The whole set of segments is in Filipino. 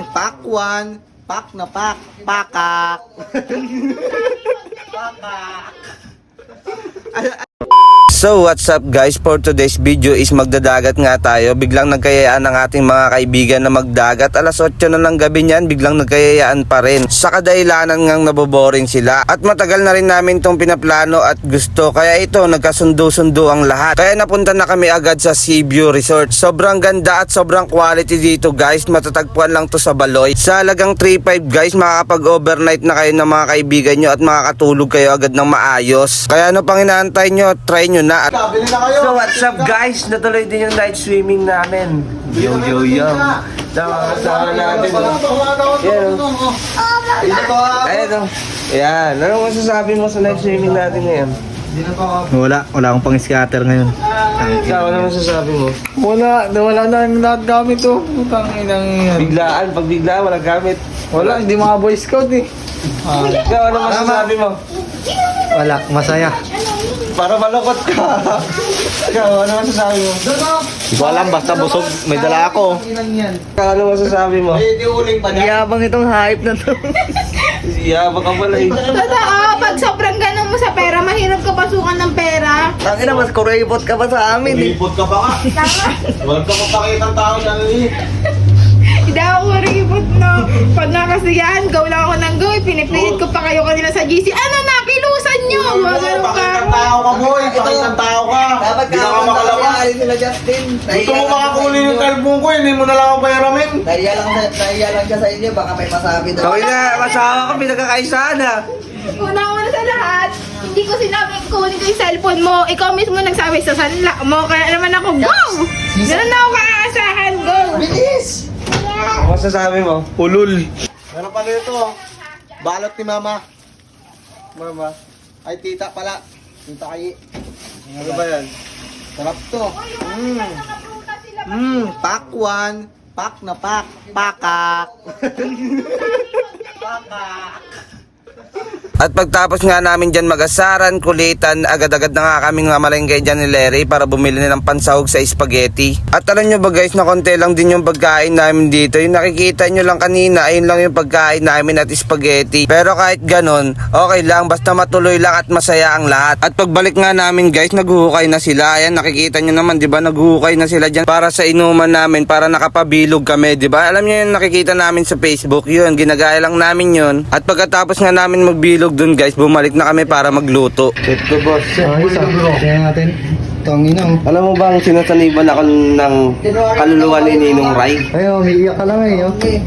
Pakwan, pak na pak, pakak. Pakak. So what's up guys, for today's video is magdadagat nga tayo. Biglang nagkayayaan ng ating mga kaibigan na magdagat. Alas 8 na ng gabi niyan, biglang nagkayayaan pa rin. Sa kadahilanan ngang naboboring sila. At matagal na rin namin itong pinaplano at gusto. Kaya ito, nagkasundo-sundo ang lahat. Kaya napunta na kami agad sa Seaview Resort. Sobrang ganda at sobrang quality dito guys. Matatagpuan lang to sa Baloy. Sa halagang 3.5 guys, makakapag-overnight na kayo ng mga kaibigan nyo at makakatulog kayo agad ng maayos. Kaya ano pang inaantay nyo, try nyo na. Bili na kayo. So what's up guys, natuloy din yung night swimming namin. Yo. Sama natin. Ayan o. Ayan, ano masasabi mo sa night swimming natin ngayon? Wala akong pang-scatter ngayon. Ikaw, ano masasabi mo? Wala na yung lahat gamit to. Putang inang yan. Biglaan, pag biglaan, walang gamit. Wala, hindi mga Boy Scout eh. Ikaw, ano masasabi mo? Wala, masaya. Para malukot ka. Ikaw, ano masasabi mo? Hindi ko alam, basta busog. May dala ako. Ikaw, ano masasabi mo? Yabang itong hype na to. Yabang ka pala eh. Totoo, pag sobrang ganun mo sa pera, mahirap ka pasukan ng pera. Tangina, mas kuripot ka pa sa amin eh. Lipot ka pa nga. Tama. Huwag ka mapakita ang tao dyan eh. Hindi ako kuripot, no. Pag nakasiyahan, go lang ako ng go. Pinipilit ko pa kayo kanila sa GC. Ano na, kilusan nyo! Huwag ganun ka. Pakitang tao ka boy. Pakitang tao ka. Dapat Hindi ka makalabas. sila Justin. Gusto mo makakunin yung cellphone ko, hindi mo na lang ako bayaramin. Nahiya lang siya sa inyo, baka may masabi daw. Kawin na, masawa ka, pinagkakaisaan ha. Una-una sa lahat, hindi ko sinabing kunin ko yung cellphone mo. Ikaw mismo nagsabi sa sanla mo. Kaya naman ako, go! Ganun na ako kaaasahan, go! Bilis! Ano masasabi mo? Ulul. Meron pa dito. Balot ni mama. Mama. Ay tita pala. Tita kayi. Ano ba yan? Sarap to. Pakwan, pak na pak, pakak. Pakak. At pagtapos nga namin dyan mag-asaran, kulitan, agad-agad na nga kaming mamalengke dyan ni Larry para bumili na ng pansahog sa spaghetti. At alam nyo ba guys, na konti lang din yung pagkain namin dito. Yung nakikita nyo lang kanina, ayun lang yung pagkain namin at spaghetti. Pero kahit ganon, okay lang, basta matuloy lang at masaya ang lahat. At pagbalik nga namin guys, naghuhukay na sila. Ayan, nakikita nyo naman, di ba, naghuhukay na sila dyan para sa inuman namin, para nakapabilog kami, di ba? Alam nyo yung nakikita namin sa Facebook, yun, ginagaya lang namin yun. At pagkatapos nga namin magbilog dun guys, bumalik na kami para magluto. Let's go boss. Tingnan natin. Tangina. Alam mo bang sinasaniban ako ng kaluluwa ni Ninong Ray? Ay, umiiyak ka lang eh. Okay.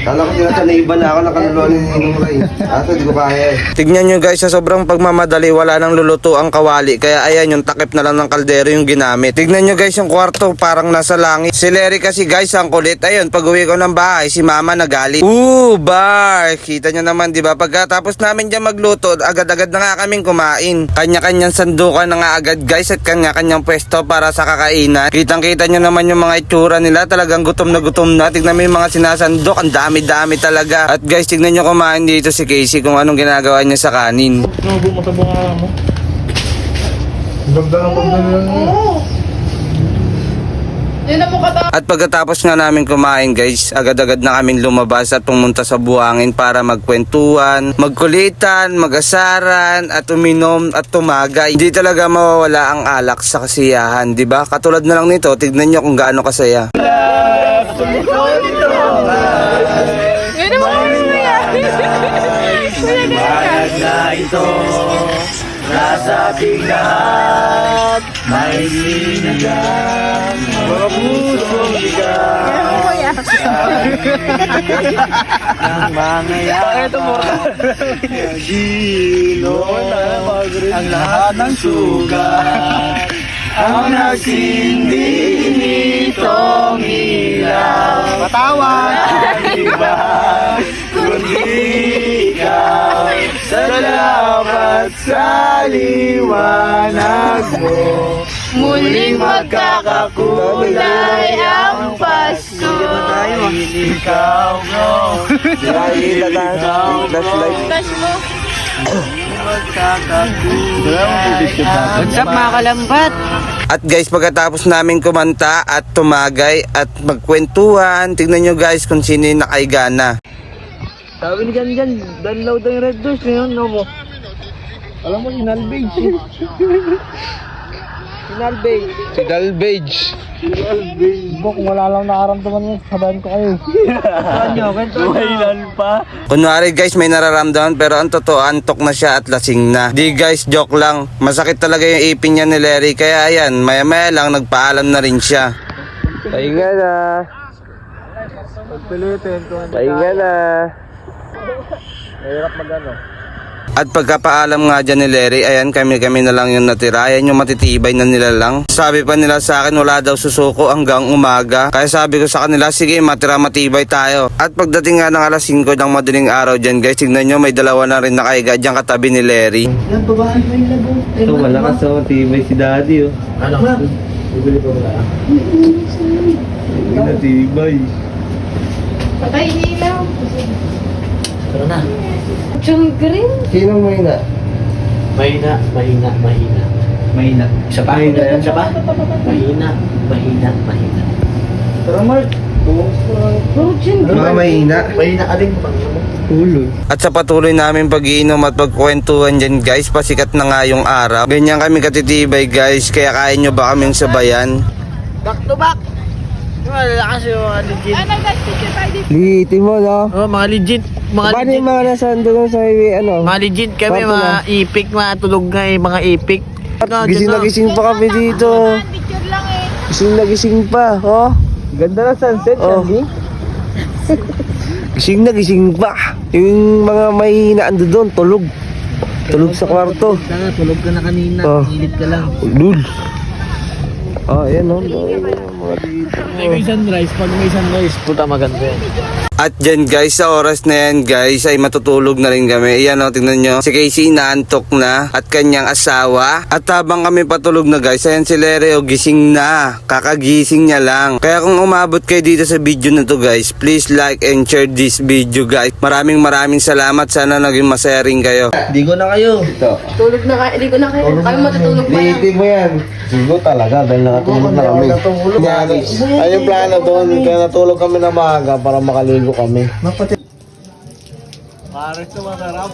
Kala ko sinasaniban na ako ng kaluluwa ni Ninong Ray. Ato, di ko kaya eh. Tignan nyo guys, sa sobrang pagmamadali, wala nang luluto ang kawali. Kaya ayan, yung takip na lang ng kaldero yung ginamit. Tignan nyo guys, yung kwarto parang nasa langit. Si Larry kasi guys, ang kulit. Ayun, pag uwi ko ng bahay, si mama nagalit. Bar! Kita nyo naman, di ba? Pagkatapos namin dyan magluto, agad-agad na nga kaming kumain. Kanya-kanyang sandukan na nga agad guys, at kanya-kanyang pwesto para sa kakainan. Kitang-kita nyo naman yung mga itsura nila, talagang gutom na gutom na. Tignan mo yung mga sinasandok, ang dami-dami talaga. At guys, tignan nyo kumain dito si Casey kung anong ginagawa niya sa kanin. Ano mo tabong mo? Ganda ng pagdala mo. Yun na mo kata. At pagkatapos nga namin kumain guys, agad-agad na kaming lumabas at pumunta sa buhangin para magkwentuhan, magkulitan, mag-asaran at uminom at tumagay. Hindi talaga mawawala ang alak sa kasiyahan, di ba? Katulad na lang nito, tignan nyo kung gaano kasaya. Yun na mo Na ito, nasa bigat, may sinagang, mga pusong bigat. Ang mga Gino, ang lahat ng sugat, ang nagsindi nitong ilaw. Patawag! Iba, kundi ikaw. Salamat sa liwanag mo. Muling magkakakulay ang Pasko. Ikaw, bro. Ikaw, bro. Flash mo. What's up mga kalambat? At guys, pagkatapos namin kumanta at tumagay at magkwentuhan, tignan nyo guys kung sino yung nakaigana. Sabi ni Jan, danlaw daw yung red doors ngayon, no mo? Alam mo, sinalbage. Sinalbage. Si Dalbage. Bo, kung wala lang nakaramdaman mo, sabahan ko kayo. Saan nyo? Kwento nyo. Pa. Kunwari guys, may nararamdaman pero ang totoo, antok na siya at lasing na. Di guys, joke lang. Masakit talaga yung ipin niya ni Larry. Kaya ayan, maya maya lang nagpaalam na rin siya. Pahinga na. Pagpilitin ko. Pahinga na. Mahirap mag-ano. At pagkapaalam nga dyan ni Larry, ayan kami na lang yung natira. Ayan yung matitibay na nila lang. Sabi pa nila sa akin, wala daw susuko hanggang umaga. Kaya sabi ko sa kanila, sige matira matibay tayo. At pagdating nga ng alas 5 ng madaling araw dyan guys, tignan nyo may dalawa na rin nakaiga dyan katabi ni Larry. Yan, babae may labo. So malakas so matibay si daddy oh. Ano? Bibili ko ba? Matibay. Patay ilaw. Tara na. Chung green. Sino mo ina? Mahina. Isa pa? Isa pa? Mahina. Tara, Mark. Mga mahina. Mahina ka din. Ulo. At sa patuloy namin pag-iinom at pagkwentuhan dyan guys, pasikat na nga yung araw. Ganyan kami katitibay guys, kaya kaya nyo ba kaming sabayan? Back to back. Malalakas yung mga legit. Ano, guys, picture tayo dito. Liitin mo, no? Oh, mga legit. Paano yung mga nasaan doon sa highway, ano? Mga legit kami, Kwarto mga ipik, mga tulog nga mga ipik. Gising na gising pa kami dito. Picture lang eh. Gising na gising pa, oh. Ganda ng sunset, Oh. Gising pa. Yung mga mahina ando doon, tulog. Tulog sa kwarto. Tulog ka na kanina, Oh. ilit ka lang. Lul. Oh, ayan, oh. Mga dito. May sunrise, pag may sunrise, puta maganda yan. At dyan guys, sa oras na yan guys, ay matutulog na rin kami. Ayan o, tingnan nyo. Si Casey inaantok na at kanyang asawa. At habang kami patulog na guys, ayan si Larry o gising na. Kakagising niya lang. Kaya kung umabot kayo dito sa video na to guys, please like and share this video guys. Maraming salamat. Sana naging masaya rin kayo. Digo na kayo. Tulog na kayo. Hindi ko na kayo. Kayo matutulog pa yan. Liitin mo yan. Siguro talaga, dahil nakatulog na kami. Ay yung plano doon, kaya natulog kami na maaga para makaligo kami. Pares na masarap.